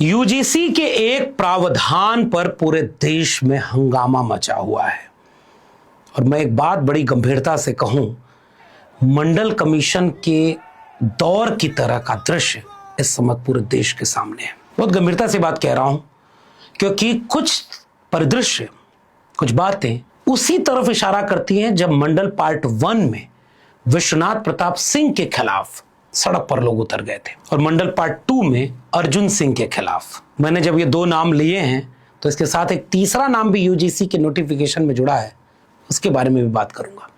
UGC के एक प्रावधान पर पूरे देश में हंगामा मचा हुआ है और मैं एक बात बड़ी गंभीरता से कहूं, मंडल कमीशन के दौर की तरह का दृश्य इस समय पूरे देश के सामने है। बहुत गंभीरता से बात कह रहा हूं क्योंकि कुछ परिदृश्य, कुछ बातें उसी तरफ इशारा करती हैं जब मंडल पार्ट 1 में विश्वनाथ प्रताप सिंह के खिलाफ सड़क पर लोग उतर गए थे और मंडल पार्ट 2 में अर्जुन सिंह के खिलाफ। मैंने जब ये दो नाम लिए हैं तो इसके साथ एक तीसरा नाम भी यूजीसी के नोटिफिकेशन में जुड़ा है, उसके बारे में भी बात करूंगा।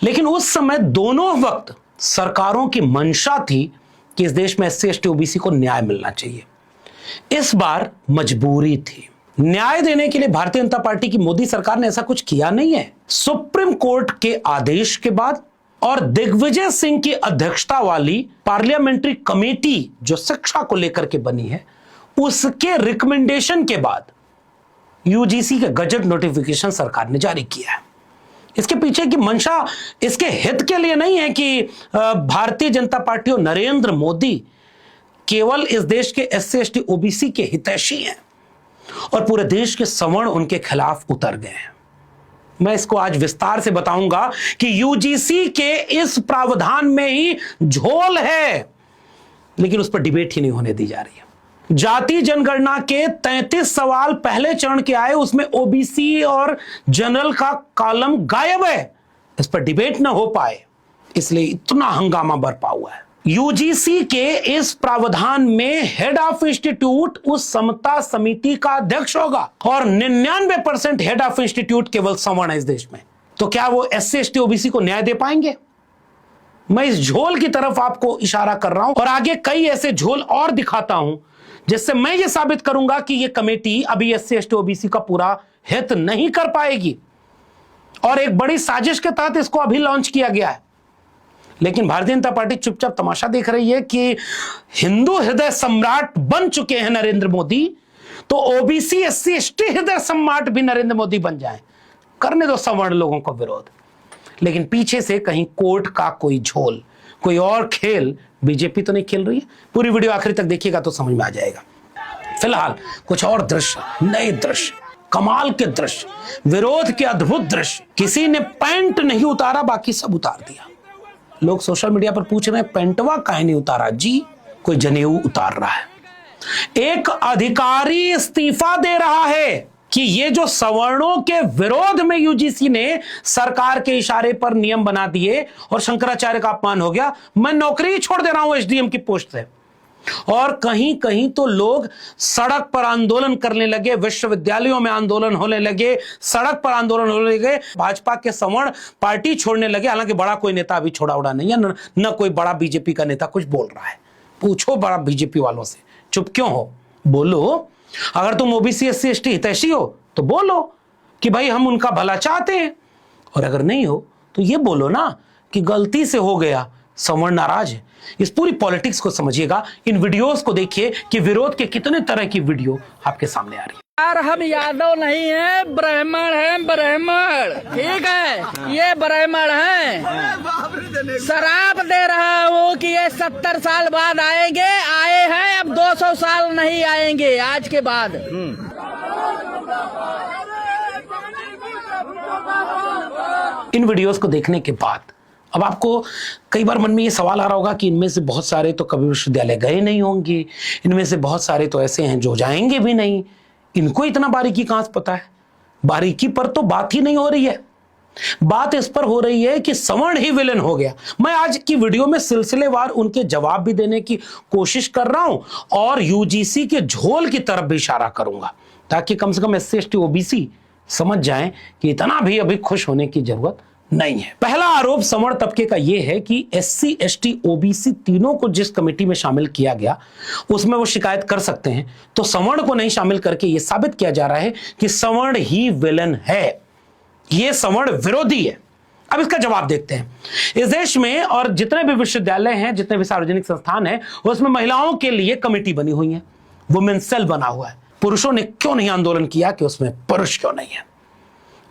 लेकिन उस समय दोनों वक्त सरकारों की मंशा थी कि इस देश में एससी एसटी ओबीसी को न्याय मिलना चाहिए। इस बार मजबूरी थी। न्याय देने के लिए भारतीय जनता पार्टी की मोदी सरकार ने ऐसा कुछ किया नहीं है। सुप्रीम कोर्ट के आदेश के बाद और दिग्विजय सिंह की अध्यक्षता वाली पार्लियामेंट्री कमेटी जो शिक्षा को लेकर के बनी है, उसके रिकमेंडेशन के बाद यूजीसी के गजट नोटिफिकेशन सरकार ने जारी किया है। इसके पीछे की मंशा इसके हित के लिए नहीं है कि भारतीय जनता पार्टी और नरेंद्र मोदी केवल इस देश के एससी एसटी ओबीसी के हितैषी हैं और पूरे देश के सवर्ण उनके खिलाफ उतर गए हैं। मैं इसको आज विस्तार से बताऊंगा कि यूजीसी के इस प्रावधान में ही झोल है, लेकिन उस पर डिबेट ही नहीं होने दी जा रही है। जाति जनगणना के 33 सवाल पहले चरण के आए, उसमें ओबीसी और जनरल का कॉलम गायब है। इस पर डिबेट ना हो पाए, इसलिए इतना हंगामा बरपा हुआ है। यूजीसी के इस प्रावधान में हेड ऑफ इंस्टीट्यूट उस समता समिति का अध्यक्ष होगा और 99% हेड ऑफ इंस्टीट्यूट केवल सवर्ण है इस देश में। तो क्या वो एससी एसटी ओबीसी को न्याय दे पाएंगे? मैं इस झोल की तरफ आपको इशारा कर रहा हूं और आगे कई ऐसे झोल और दिखाता हूं जिससे मैं ये साबित करूंगा कि ये कमेटी अभी एससी एसटी ओबीसी का पूरा हित नहीं कर पाएगी और एक बड़ी साजिश के तहत इसको अभी लॉन्च किया गया है। लेकिन भारतीय जनता पार्टी चुपचाप तमाशा देख रही है कि हिंदू हृदय सम्राट बन चुके हैं नरेंद्र मोदी, तो ओबीसी एससी एसटी हृदय सम्राट भी नरेंद्र मोदी बन जाएं। करने दो सवर्ण लोगों को विरोध, लेकिन पीछे से कहीं कोर्ट का कोई झोल, कोई और खेल बीजेपी तो नहीं खेल रही है। पूरी वीडियो आखिर तक देखिएगा तो समझ में आ जाएगा। फिलहाल कुछ और दृश्य, नए दृश्य, कमाल के दृश्य, विरोध के अद्भुत दृश्य। किसी ने पैंट नहीं उतारा, बाकी सब उतार दिया। लोग सोशल मीडिया पर पूछ रहे हैं पेंटवा काहे नहीं उतारा? जी, कोई जनेऊ उतार रहा है। एक अधिकारी इस्तीफा दे रहा है कि ये जो सवर्णों के विरोध में यूजीसी ने सरकार के इशारे पर नियम बना दिए और शंकराचार्य का अपमान हो गया, मैं नौकरी छोड़ दे रहा हूं एसडीएम की पोस्ट से। और कहीं कहीं तो लोग सड़क पर आंदोलन करने लगे, विश्वविद्यालयों में आंदोलन होने लगे, सड़क पर आंदोलन होने लगे, भाजपा के सवर्ण पार्टी छोड़ने लगे। हालांकि बड़ा कोई नेता अभी छोड़ा उड़ा नहीं है, न कोई बड़ा बीजेपी का नेता कुछ बोल रहा है। पूछो बड़ा बीजेपी वालों से, चुप क्यों हो? बोलो। अगर तुम ओबीसी एससी एसटी हितैषी हो तो बोलो कि भाई हम उनका भला चाहते हैं, और अगर नहीं हो तो ये बोलो ना कि गलती से हो गया, सवर्ण नाराज है। इस पूरी पॉलिटिक्स को समझिएगा, इन वीडियोस को देखिए कि विरोध के कितने तरह की वीडियो आपके सामने आ रही है। यार हम यादव नहीं है, ब्राह्मण है, ब्राह्मण, ठीक है, ये ब्राह्मण है। शराब दे रहा हूँ कि ये 70 साल बाद आएंगे, आए हैं, अब 200 साल नहीं आएंगे आज के बाद। इन वीडियोस को देखने के बाद अब आपको कई बार मन में ये सवाल आ रहा होगा कि इनमें से बहुत सारे तो कभी विश्वविद्यालय गए नहीं होंगे, इनमें से बहुत सारे तो ऐसे हैं जो जाएंगे भी नहीं, इनको इतना बारीकी कहां से पता है? बारीकी पर तो बात ही नहीं हो रही है। बात इस पर हो रही है कि सवर्ण ही विलेन हो गया। मैं आज की वीडियो में सिलसिलेवार उनके जवाब भी देने की कोशिश कर रहा हूं और यूजीसी के झोल की तरफ भी इशारा करूंगा, ताकि कम से कम एससी एसटी ओबीसी समझ जाएं कि इतना भी अभी खुश होने की जरूरत नहीं है। पहला आरोप सवर्ण तबके का यह है कि एससी एसटी ओबीसी तीनों को जिस कमेटी में शामिल किया गया उसमें वो शिकायत कर सकते हैं, तो सवर्ण को नहीं शामिल करके यह साबित किया जा रहा है कि सवर्ण ही विलन है, यह सवर्ण विरोधी है। अब इसका जवाब देखते हैं। इस देश में और जितने भी विश्वविद्यालय हैं, जितने भी सार्वजनिक संस्थान हैं, उसमें महिलाओं के लिए कमेटी बनी हुई है, वुमेन सेल बना हुआ है। पुरुषों ने क्यों नहीं आंदोलन किया कि उसमें पुरुष क्यों नहीं है?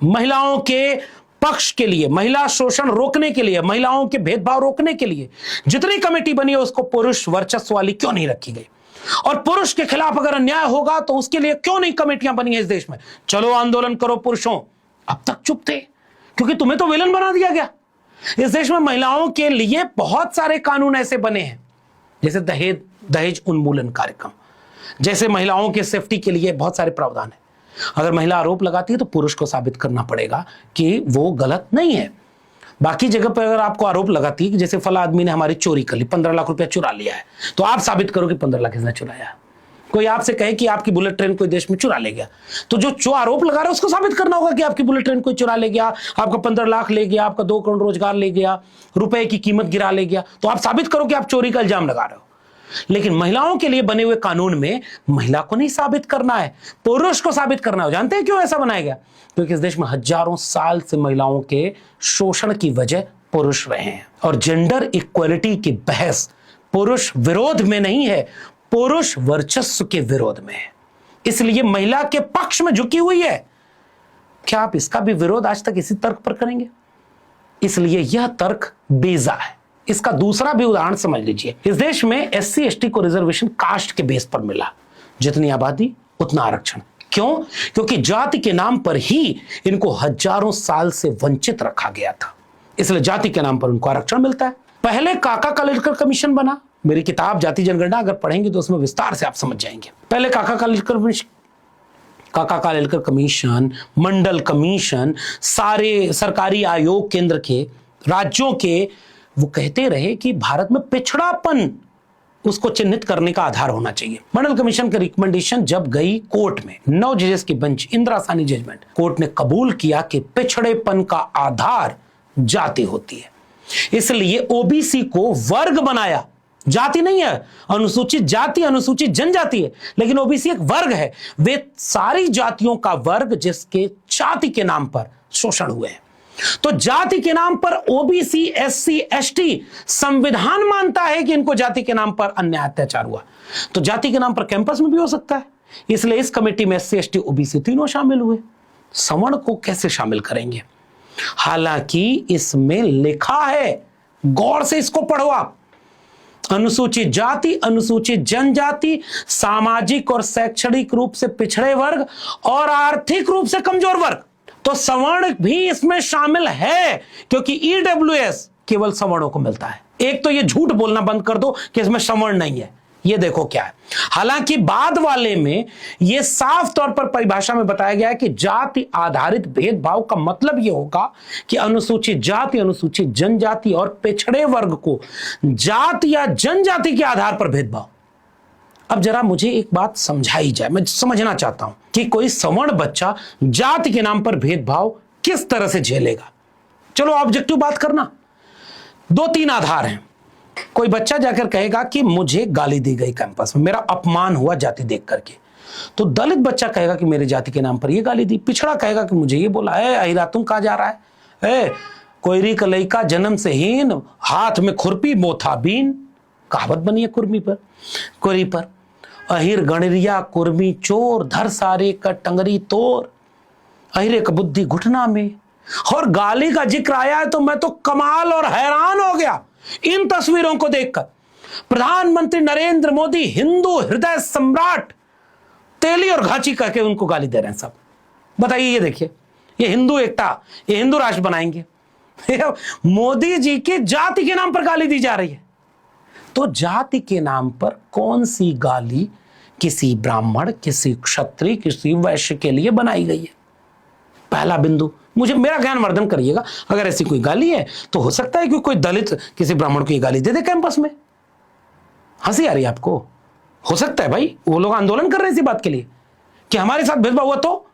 महिलाओं के पक्ष के लिए, महिला शोषण रोकने के लिए, महिलाओं के भेदभाव रोकने के लिए जितनी कमेटी बनी है उसको पुरुष वर्चस्व वाली क्यों नहीं रखी गई? और पुरुष के खिलाफ अगर अन्याय होगा तो उसके लिए क्यों नहीं कमेटियां बनी है इस देश में? चलो आंदोलन करो पुरुषों। अब तक चुप थे क्योंकि तुम्हें तो विलन बना दिया गया। इस देश में महिलाओं के लिए बहुत सारे कानून ऐसे बने हैं, जैसे दहेज उन्मूलन कार्यक्रम, जैसे महिलाओं के सेफ्टी के लिए बहुत सारे प्रावधान है। अगर महिला आरोप लगाती है तो पुरुष को साबित करना पड़ेगा कि वो गलत नहीं है। बाकी जगह पर अगर आपको आरोप लगाती है कि जैसे फला आदमी ने हमारी चोरी कर ली, 15 लाख रुपया चुरा लिया है, तो आप साबित करो कि 15 लाख इसने चुराया। कोई आपसे कहे कि आपकी बुलेट ट्रेन कोई देश में चुरा ले गया, तो जो आरोप लगा रहा है उसको साबित करना होगा कि आपकी बुलेट ट्रेन कोई चुरा ले गया, आपका 15 लाख ले गया, आपका 2 करोड़ रोजगार ले गया, रुपए की कीमत गिरा ले गया, तो आप साबित करो कि आप चोरी का इल्जाम लगा रहे हो। लेकिन महिलाओं के लिए बने हुए कानून में महिला को नहीं साबित करना है, पुरुष को साबित करना है। जानते हैं क्यों ऐसा बनाया गया? क्योंकि इस देश में हजारों साल से महिलाओं के शोषण की वजह पुरुष रहे हैं, और जेंडर इक्वलिटी की बहस पुरुष विरोध में नहीं है, पुरुष वर्चस्व के विरोध में है, इसलिए महिला के पक्ष में झुकी हुई है। क्या आप इसका भी विरोध आज तक इसी तर्क पर करेंगे? इसलिए यह तर्क बेजा है। इसका दूसरा भी उदाहरण समझ लीजिए। इस देश में SC ST को रिजर्वेशन कास्ट के बेस पर मिला, जितनी आबादी उतना आरक्षण। क्यों? क्योंकि जाति के नाम पर ही इनको हजारों साल से वंचित रखा गया था, इसलिए जाति के नाम पर उनको आरक्षण मिलता है। पहले काका कालेलकर कमीशन बना। मेरी किताब जाति जनगणना अगर पढ़ेंगे तो उसमें विस्तार से आप समझ जाएंगे। पहले काका कालेलकर कमीशन, मंडल कमीशन, सारे सरकारी आयोग केंद्र के, राज्यों के, वो कहते रहे कि भारत में पिछड़ापन उसको चिन्हित करने का आधार होना चाहिए। मंडल कमीशन की रिकमेंडेशन जब गई कोर्ट में, 9 जजेस की बेंच, इंदिरा सानी जजमेंट, कोर्ट ने कबूल किया कि पिछड़ेपन का आधार जाति होती है, इसलिए OBC को वर्ग बनाया। जाति नहीं है, अनुसूचित जाति अनुसूचित जनजाति है, लेकिन OBC एक वर्ग है। वे सारी जातियों का वर्ग जिसके जाति के नाम पर शोषण हुए हैं। तो जाति के नाम पर OBC SC ST संविधान मानता है कि इनको जाति के नाम पर अन्याय अत्याचार हुआ, तो जाति के नाम पर कैंपस में भी हो सकता है। इसलिए इस कमेटी में SC ST OBC तीनों शामिल हुए। सवर्ण को कैसे शामिल करेंगे? हालांकि इसमें लिखा है, गौर से इसको पढ़ो आप, अनुसूचित जाति, अनुसूचित जनजाति, सामाजिक और शैक्षणिक रूप से पिछड़े वर्ग और आर्थिक रूप से कमजोर वर्ग। तो सवर्ण भी इसमें शामिल है, क्योंकि EWS केवल सवर्णों को मिलता है। एक तो ये झूठ बोलना बंद कर दो कि इसमें सवर्ण नहीं है। ये देखो क्या है। हालांकि बाद वाले में यह साफ तौर पर परिभाषा में बताया गया है कि जाति आधारित भेदभाव का मतलब यह होगा कि अनुसूचित जाति, अनुसूचित जनजाति और पिछड़े वर्ग को जाति या जनजाति के आधार पर भेदभाव। अब जरा मुझे एक बात समझाई जाए, मैं समझना चाहता हूं कि कोई सवर्ण बच्चा जाति के नाम पर भेदभाव किस तरह से झेलेगा। चलो ऑब्जेक्टिव बात करना। 2-3 आधार हैं। कोई बच्चा जाकर कहेगा कि मुझे गाली दी गई कैंपस में, मेरा अपमान हुआ जाति देख करके, तो दलित बच्चा कहेगा कि मेरे जाति के नाम पर ये गाली दी, पिछड़ा कहेगा कि मुझे ये बोला है, अहिरा तुम कहां जा रहा है, कोयरी का लइका जन्म से हीन, हाथ में खुरपी मोथा बीन, कहावत बनी है कुर्मी पर। अहिर गणरिया कुर्मी चोर, धर सारे का टंगरी तोर, अहिरे का बुद्धि घुटना में। और गाली का जिक्र आया है तो मैं तो कमाल और हैरान हो गया इन तस्वीरों को देखकर। प्रधानमंत्री नरेंद्र मोदी हिंदू हृदय सम्राट तेली और घाची करके उनको गाली दे रहे हैं सब। बताइए, ये देखिए, ये हिंदू एकता, ये हिंदू राष्ट्र बनाएंगे। मोदी जी की जाति के नाम पर गाली दी जा रही है। तो जाति के नाम पर कौन सी गाली किसी ब्राह्मण, किसी क्षत्रिय, किसी वैश्य के लिए बनाई गई है? पहला बिंदु, मुझे मेरा ज्ञानवर्धन करिएगा। अगर ऐसी कोई गाली है तो हो सकता है कि कोई दलित किसी ब्राह्मण को ये गाली दे दे कैंपस में। हंसी आ रही है आपको? हो सकता है भाई, वो लोग आंदोलन कर रहे हैं इसी बात के लिए कि हमारे साथ भेदभाव हुआ। तो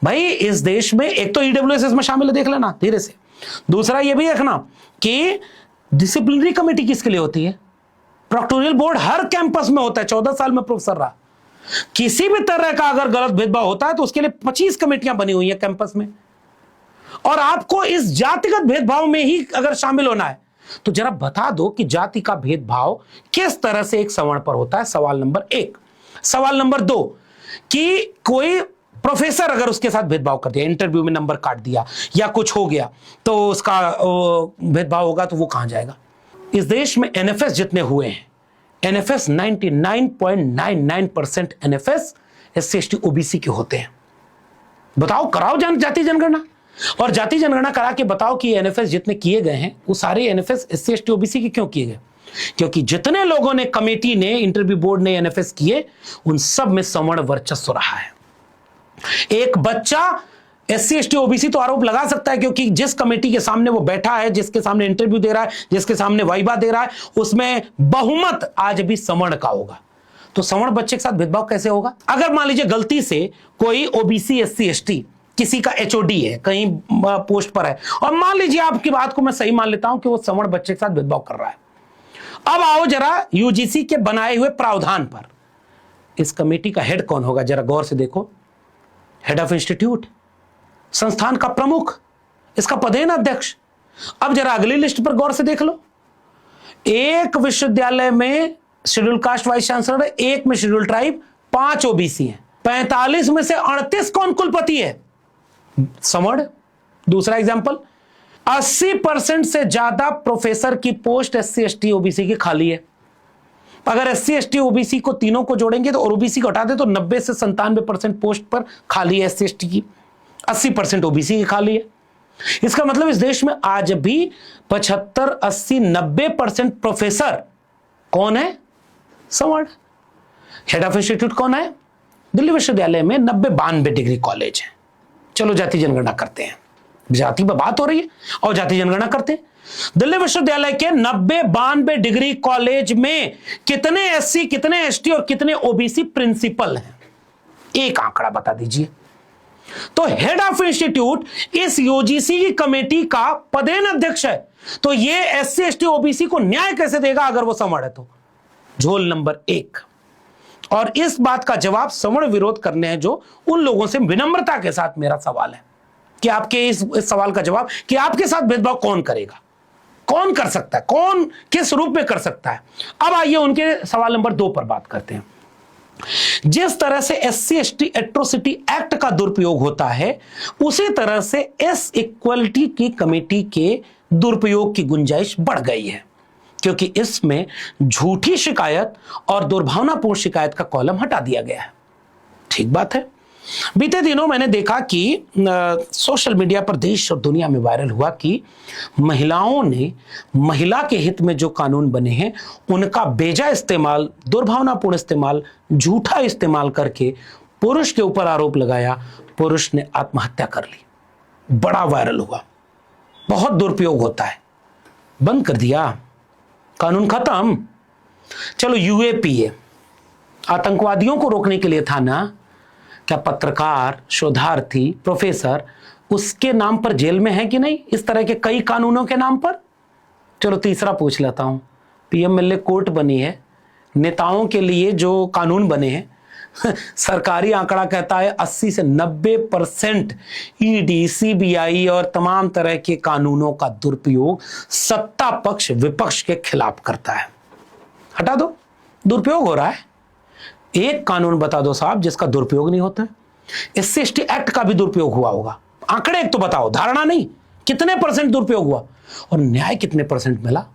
भाई इस देश में एक तो EWS इसमें शामिल है, देख लेना धीरे से। दूसरा ये भी देखना कि डिसिप्लिनरी कमेटी किसके लिए होती है। प्रोक्टोरियल बोर्ड हर कैंपस में होता है। 14 साल में प्रोफेसर रहा। किसी भी तरह का अगर गलत भेदभाव होता है तो उसके लिए 25 कमेटियां बनी हुई है कैंपस में। और आपको इस जातिगत भेदभाव में ही अगर शामिल होना है तो जरा बता दो कि जाति का भेदभाव किस तरह से एक सवर्ण पर होता है। सवाल नंबर 1। सवाल नंबर 2 कि कोई प्रोफेसर अगर उसके साथ भेदभाव कर दिया, इंटरव्यू में नंबर काट दिया या कुछ हो गया तो उसका भेदभाव होगा, तो वो कहां जाएगा? इस देश में NFS जितने हुए हैं, NFS 99.99% NFS SC ST OBC के होते हैं। बताओ, कराओ जाति जनगणना, और जाति जनगणना करा के बताओ कि एनएफएस जितने किए गए हैं वो सारे एनएफएस एससी एसटी ओबीसी के क्यों किए गए? क्योंकि जितने लोगों ने, कमेटी ने, इंटरव्यू बोर्ड ने एनएफएस किए, उन सब में सवर्ण वर्चस्व रहा है। एक बच्चा एससी एसटी ओबीसी तो आरोप लगा सकता है, क्योंकि जिस कमेटी के सामने वो बैठा है, जिसके सामने इंटरव्यू दे रहा है, जिसके सामने वाइवा दे रहा है, उसमें बहुमत आज भी सवर्ण का होगा। तो सवर्ण बच्चे के साथ भेदभाव कैसे होगा? अगर मान लीजिए गलती से कोई ओबीसी एससी एसटी किसी का एचओडी है, कहीं पोस्ट पर है, और मान लीजिए आपकी बात को मैं सही मान लेता हूं कि वो सवर्ण बच्चे के साथ भेदभाव कर रहा है। अब आओ जरा यूजीसी के बनाए हुए प्रावधान पर, इस कमेटी का हेड कौन होगा? जरा गौर से देखो। हेड ऑफ इंस्टीट्यूट, संस्थान का प्रमुख, इसका पदेन अध्यक्ष। अब जरा अगली लिस्ट पर गौर से देख लो। एक विश्वविद्यालय में शेड्यूल कास्ट वाइस चांसलर है, एक में शेड्यूल ट्राइब, 5 ओबीसी हैं। 45 में से 38 कौन कुलपति है? सवर्ण। दूसरा एग्जांपल, 80% से ज्यादा प्रोफेसर की पोस्ट एससी एसटी ओबीसी की खाली है। अगर एससी एसटी ओबीसी को तीनों को जोड़ेंगे तो, और ओबीसी को हटा दे तो 90 से 97% पोस्ट पर खाली है एससी एसटी की, 80% ओबीसी की खाली है। इसका मतलब इस देश में आज भी 75, 80, 90% प्रोफेसर कौन है? सवर्ण। हेड ऑफ इंस्टीट्यूट कौन है? दिल्ली विश्वविद्यालय में 92 डिग्री कॉलेज है। चलो जाति जनगणना करते हैं, जाति पर बात हो रही है और जाति जनगणना करते हैं। दिल्ली विश्वविद्यालय के 92 डिग्री कॉलेज में कितने एससी, कितने एसटी और कितने ओबीसी प्रिंसिपल हैं? एक आंकड़ा बता दीजिए। तो हेड ऑफ इंस्टीट्यूट इस यूजीसी की कमेटी का पदेन अध्यक्ष है, तो ये एससी एसटी ओबीसी को न्याय कैसे देगा अगर वो सवर्ण है? तो झोल नंबर 1। और इस बात का जवाब सवर्ण विरोध करने हैं जो उन लोगों से विनम्रता के साथ मेरा सवाल है कि आपके इस सवाल का जवाब कि आपके साथ भेदभाव कौन करेगा, कौन कर सकता है, कौन किस रूप में कर सकता है। अब आइए उनके सवाल नंबर 2 पर बात करते हैं। जिस तरह से एससी एसटी एट्रोसिटी एक्ट का दुरुपयोग होता है, उसी तरह से एस इक्वलिटी की कमेटी के दुरुपयोग की गुंजाइश बढ़ गई है, क्योंकि इसमें झूठी शिकायत और दुर्भावनापूर्ण शिकायत का कॉलम हटा दिया गया है। ठीक बात है। बीते दिनों मैंने देखा कि सोशल मीडिया पर देश और दुनिया में वायरल हुआ कि महिलाओं ने महिला के हित में जो कानून बने हैं उनका बेजा इस्तेमाल, दुर्भावनापूर्ण इस्तेमाल, झूठा इस्तेमाल करके पुरुष के ऊपर आरोप लगाया, पुरुष ने आत्महत्या कर ली। बड़ा वायरल हुआ। बहुत दुरुपयोग होता है, बंद कर दिया, कानून खत्म। चलो यूएपीए आतंकवादियों को रोकने के लिए था ना, क्या पत्रकार, शोधार्थी, प्रोफेसर उसके नाम पर जेल में है कि नहीं? इस तरह के कई कानूनों के नाम पर। चलो तीसरा पूछ लेता हूं, पीएमएलए कोर्ट बनी है, नेताओं के लिए जो कानून बने हैं सरकारी आंकड़ा कहता है 80 से 90% ईडी, सीबीआई और तमाम तरह के कानूनों का दुरुपयोग सत्ता पक्ष विपक्ष के खिलाफ करता है। हटा दो, दुरुपयोग हो रहा है। एक कानून बता दो साहब जिसका दुरुपयोग नहीं होता है। एससी एसटी एक्ट का भी दुरुपयोग हुआ होगा, आंकड़े एक तो बताओ, धारणा नहीं, कितने % दुरुपयोग हुआ और न्याय कितने % मिला?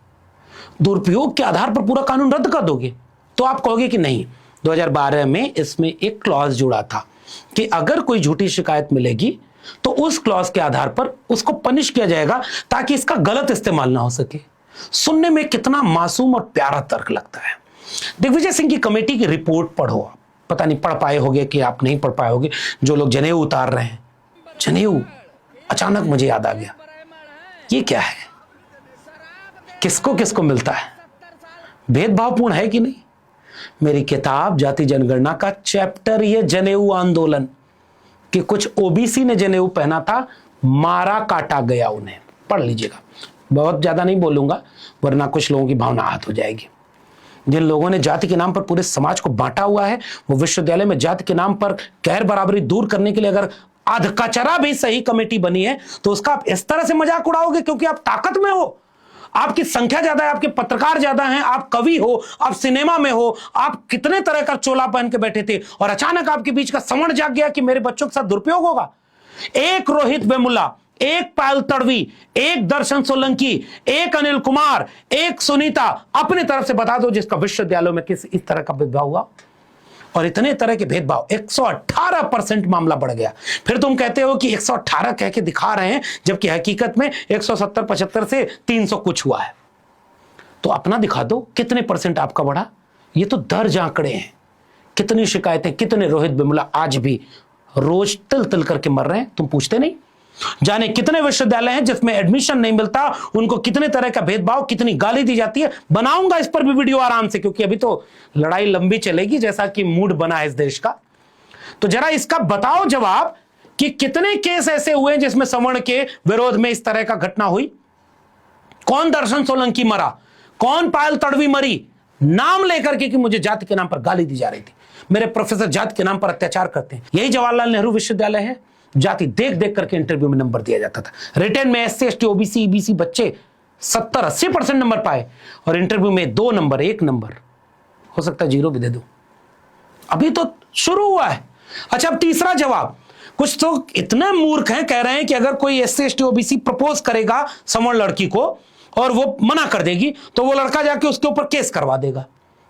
दुरुपयोग के आधार पर पूरा कानून रद्द कर दोगे तो आप कहोगे कि नहीं, 2012 में इसमें एक क्लॉज जुड़ा था कि अगर कोई झूठी शिकायत मिलेगी तो उस क्लॉज के आधार पर उसको पनिश किया जाएगा ताकि इसका गलत इस्तेमाल ना हो सके। सुनने में कितना मासूम और प्यारा तर्क लगता है। दिग्विजय सिंह की कमेटी की रिपोर्ट पढ़ो, आप पता नहीं पढ़ पाए होगे कि आप नहीं पढ़ पाए होगे, जो लोग जनेऊ उतार रहे हैं। जनेऊ, अचानक मुझे याद आ गया, ये क्या है, किसको किसको मिलता है, भेदभावपूर्ण है कि नहीं? मेरी किताब जाति जनगणना का चैप्टर ये जनेऊ आंदोलन कि कुछ ओबीसी ने जनेऊ पहना था, मारा काटा गया उन्हें, पढ़ लीजिएगा। बहुत ज्यादा नहीं बोलूंगा वरना कुछ लोगों की भावना आहत हो जाएगी। जिन लोगों ने जाति के नाम पर पूरे समाज को बांटा हुआ है, वो विश्वविद्यालय में जाति के नाम पर गैर बराबरी दूर करने के लिए अगर अधकचरा भी सही कमेटी बनी है तो उसका आप इस तरह से मजाक उड़ाओगे क्योंकि आप ताकत में हो, आपकी संख्या ज्यादा है, आपके पत्रकार ज्यादा हैं, आप कवि हो, आप सिनेमा में हो, आप कितने तरह का चोला पहन के बैठे थे और अचानक आपके बीच का सवर्ण जाग गया कि मेरे बच्चों के साथ दुरुपयोग होगा। एक रोहित वेमुला, एक पायल तड़वी, एक दर्शन सोलंकी, एक अनिल कुमार, एक सुनीता अपनी तरफ से बता दो जिसका विश्वविद्यालयों में किस इस तरह का भेदभाव हुआ। और इतने तरह के भेदभाव, 118% मामला बढ़ गया। फिर तुम कहते हो कि 118 कह के दिखा रहे हैं, जबकि हकीकत में 170-75 से 300 कुछ हुआ है। तो अपना दिखा दो कितने परसेंट आपका बढ़ा। ये तो दर्ज आंकड़े हैं। कितनी शिकायतें, कितने रोहित वेमुला आज भी रोज तिल तिल करके मर रहे हैं, तुम पूछते नहीं। जाने कितने विश्वविद्यालय हैं जिसमें एडमिशन नहीं मिलता, उनको कितने तरह का भेदभाव, कितनी गाली दी जाती है। बनाऊंगा इस पर भी वीडियो आराम से, क्योंकि अभी तो लड़ाई लंबी चलेगी जैसा कि मूड बना है इस देश का। तो जरा इसका बताओ जवाब कि कितने केस ऐसे हुए जिसमें सवर्ण के विरोध में इस तरह का घटना हुई। कौन दर्शन सोलंकी मरा, कौन पायल तड़वी मरी, नाम लेकर के कि मुझे जाति के नाम पर गाली दी जा रही थी, मेरे प्रोफेसर जाति के नाम पर अत्याचार करते हैं। यही जवाहरलाल नेहरू विश्वविद्यालय है। जाति देख देख करके इंटरव्यू में नंबर दिया जाता था। रिटर्न में एससी एसटी ओबीसी ईबीसी बच्चे 70-80% नंबर पाए, और इंटरव्यू में 2 नंबर 1 नंबर, हो सकता है 0 भी दे दो। अभी तो शुरू हुआ है। अच्छा, अब तीसरा जवाब। कुछ तो इतने मूर्ख हैं, कह रहे हैं कि अगर कोई एससी एसटी ओबीसी प्रपोज करेगा सवर्ण लड़की को और वो मना कर देगी तो वो लड़का जाके उसके ऊपर केस करवा देगा,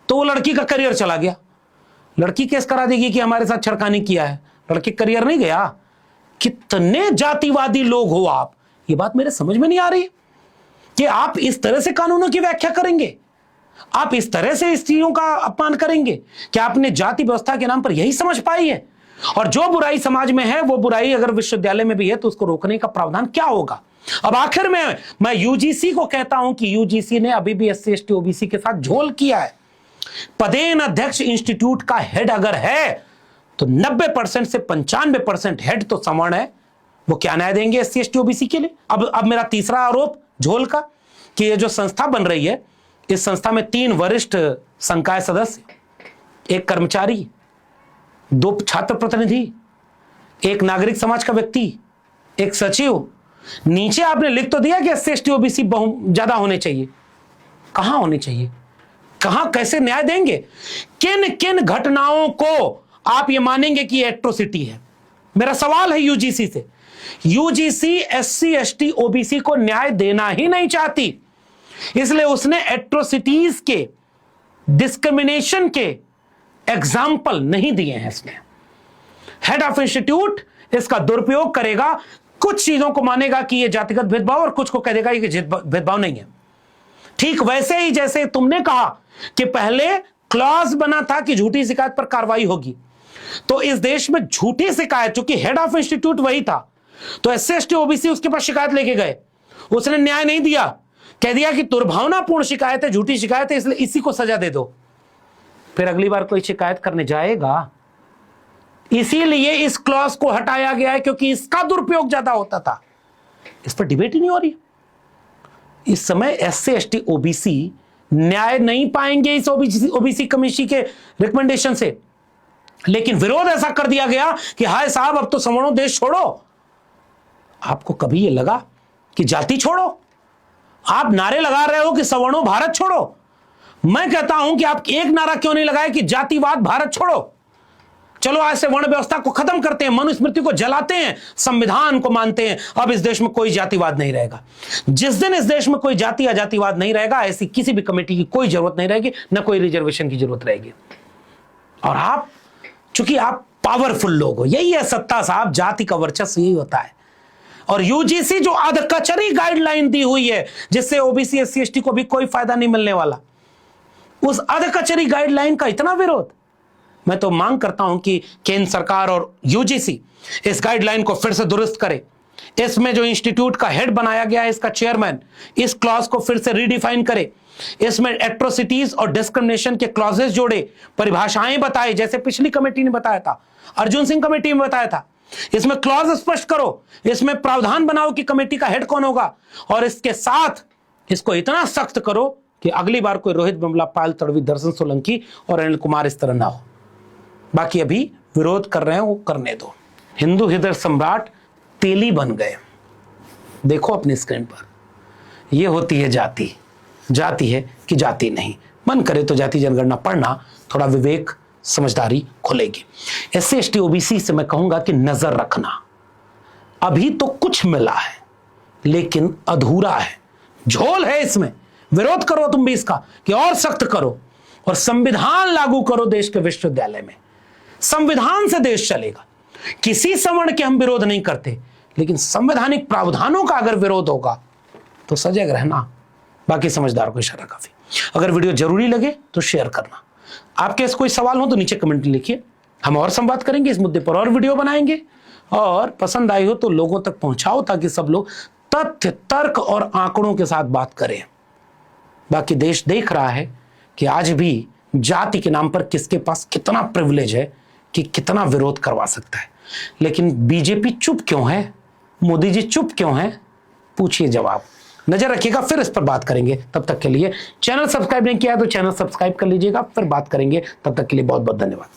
तो वो लड़की का करियर चला गया। लड़की केस करा देगी कि हमारे साथ छड़खानी किया है, लड़की करियर नहीं गया। कितने जातिवादी लोग हो आप, ये बात मेरे समझ में नहीं आ रही कि आप इस तरह से कानूनों की व्याख्या करेंगे, आप इस तरह से इस चीजों का अपमान करेंगे। क्या आपने जाति व्यवस्था के नाम पर यही समझ पाई है? और जो बुराई समाज में है वो बुराई अगर विश्वविद्यालय में भी है तो उसको रोकने का प्रावधान क्या होगा? अब आखिर में मैं यूजीसी को कहता हूं कि यूजीसी ने अभी भी एससी एसटी ओबीसी के साथ झोल किया है। पदेन अध्यक्ष इंस्टीट्यूट का हेड अगर है तो 90% से 95% हेड तो सवर्ण है। वो क्या न्याय देंगे एससी एसटी ओबीसी के लिए? अब मेरा तीसरा आरोप झोल का, कि ये जो संस्था बन रही है, इस संस्था में 3 वरिष्ठ संकाय सदस्य, 1 कर्मचारी, 2 छात्र प्रतिनिधि, 1 नागरिक समाज का व्यक्ति, 1 सचिव। नीचे आपने लिख तो दिया कि एससी एसटी ओबीसी ज्यादा होने चाहिए। कहां होने चाहिए? कहां, कैसे न्याय देंगे? किन किन घटनाओं को आप ये मानेंगे कि एट्रोसिटी है? मेरा सवाल है यूजीसी से। यूजीसी एससी एसटी ओबीसी को न्याय देना ही नहीं चाहती, इसलिए उसने एट्रोसिटीज के, डिस्क्रिमिनेशन के एग्जाम्पल नहीं दिए हैं। इसमें हेड ऑफ इंस्टीट्यूट इसका दुरुपयोग करेगा, कुछ चीजों को मानेगा कि यह जातिगत भेदभाव और कुछ को कह देगा कि भेदभाव नहीं है। ठीक वैसे ही जैसे तुमने कहा कि पहले क्लॉज बना था कि झूठी शिकायत पर कार्रवाई होगी, तो इस देश में झूठी शिकायत, चूंकि हेड ऑफ इंस्टीट्यूट वही था, तो एससी एसटी ओबीसी उसके पास शिकायत लेके गए, उसने न्याय नहीं दिया, कह दिया कि दुर्भावनापूर्ण शिकायत है, झूठी शिकायत है, इसलिए इसी को सजा दे दो। फिर अगली बार कोई शिकायत करने जाएगा, इसीलिए इस क्लॉज को हटाया गया है, क्योंकि इसका दुरुपयोग ज्यादा होता था। इस पर डिबेट ही नहीं हो रही। इस समय एससी एसटी ओबीसी न्याय नहीं पाएंगे इस ओबीसी कमीशन के रिकमेंडेशन से, लेकिन विरोध ऐसा कर दिया गया कि हाय साहब अब तो सवर्णों देश छोड़ो। आपको कभी ये लगा कि जाति छोड़ो? आप नारे लगा रहे हो कि सवर्णों भारत छोड़ो। मैं कहता हूं कि आप एक नारा क्यों नहीं लगाए कि जातिवाद भारत छोड़ो? चलो आज से वर्ण व्यवस्था को खत्म करते हैं, मनुस्मृति को जलाते हैं, संविधान को मानते हैं, अब इस देश में कोई जातिवाद नहीं रहेगा। जिस दिन इस देश में कोई जाति या जातिवाद नहीं रहेगा, ऐसी किसी भी कमेटी की कोई जरूरत नहीं रहेगी, न कोई रिजर्वेशन की जरूरत रहेगी। और आप, चूंकि आप पावरफुल लोग हो, यही है सत्ता साहब, जाति का वर्चस्व यही होता है। और यूजीसी जो अधकचरी गाइडलाइन दी हुई है जिससे ओबीसी एससी एसटी को भी कोई फायदा नहीं मिलने वाला, उस अधकचरी गाइडलाइन का इतना विरोध। मैं तो मांग करता हूं कि केंद्र सरकार और यूजीसी इस गाइडलाइन को फिर से दुरुस्त करे। इसमें जो इंस्टीट्यूट का हेड बनाया गया है, इसका चेयरमैन, इस क्लॉज को फिर से रीडिफाइन करे। इसमें एट्रोसिटीज और डिस्क्रिमिनेशन के क्लॉजेस जोड़े, परिभाषाएं बताए, जैसे पिछली कमेटी ने बताया था, अर्जुन सिंह कमेटी में बताया था। इसमें क्लॉज स्पष्ट करो, इसमें प्रावधान बनाओ कि कमेटी का हेड कौन होगा, और इसके साथ इसको इतना सख्त करो कि अगली बार कोई रोहित वेमुला, पायल तड़वी, दर्शन सोलंकी और अनिल कुमार इस तरह ना हो। बाकी अभी विरोध कर रहे हैं, वो करने दो। हिंदू हृदय सम्राट तेली बन गए। देखो अपनी स्क्रीन पर, ये होती है जाति। जाति है कि जाति नहीं। मन करे तो जाति जनगणना पढ़ना, थोड़ा विवेक समझदारी खुलेगी। एससी एसटी ओबीसी से मैं कहूंगा कि नजर रखना, अभी तो कुछ मिला है, लेकिन अधूरा है, झोल है इसमें। विरोध करो तुम भी इसका कि और सख्त करो और संविधान लागू करो देश के विश्वविद्यालय में। संविधान से देश चलेगा। किसी सवर्ण के हम विरोध नहीं करते, लेकिन संवैधानिक प्रावधानों का अगर विरोध होगा तो सजग रहना। बाकी समझदार को इशारा काफी। अगर वीडियो जरूरी लगे तो शेयर करना। आपके ऐसे कोई सवाल हो तो नीचे कमेंट लिखिए, हम और संवाद करेंगे इस मुद्दे पर, और वीडियो बनाएंगे। और पसंद आई हो तो लोगों तक पहुंचाओ ताकि सब लोग तथ्य, तर्क और आंकड़ों के साथ बात करें। बाकी देश देख रहा है कि आज भी जाति के नाम पर किसके पास कितना प्रिविलेज है कि कितना विरोध करवा सकता है। लेकिन बीजेपी चुप क्यों है, मोदी जी चुप क्यों हैं? पूछिए जवाब। नजर रखिएगा, फिर इस पर बात करेंगे। तब तक के लिए चैनल सब्सक्राइब नहीं किया तो चैनल सब्सक्राइब कर लीजिएगा, फिर बात करेंगे। तब तक के लिए बहुत बहुत धन्यवाद।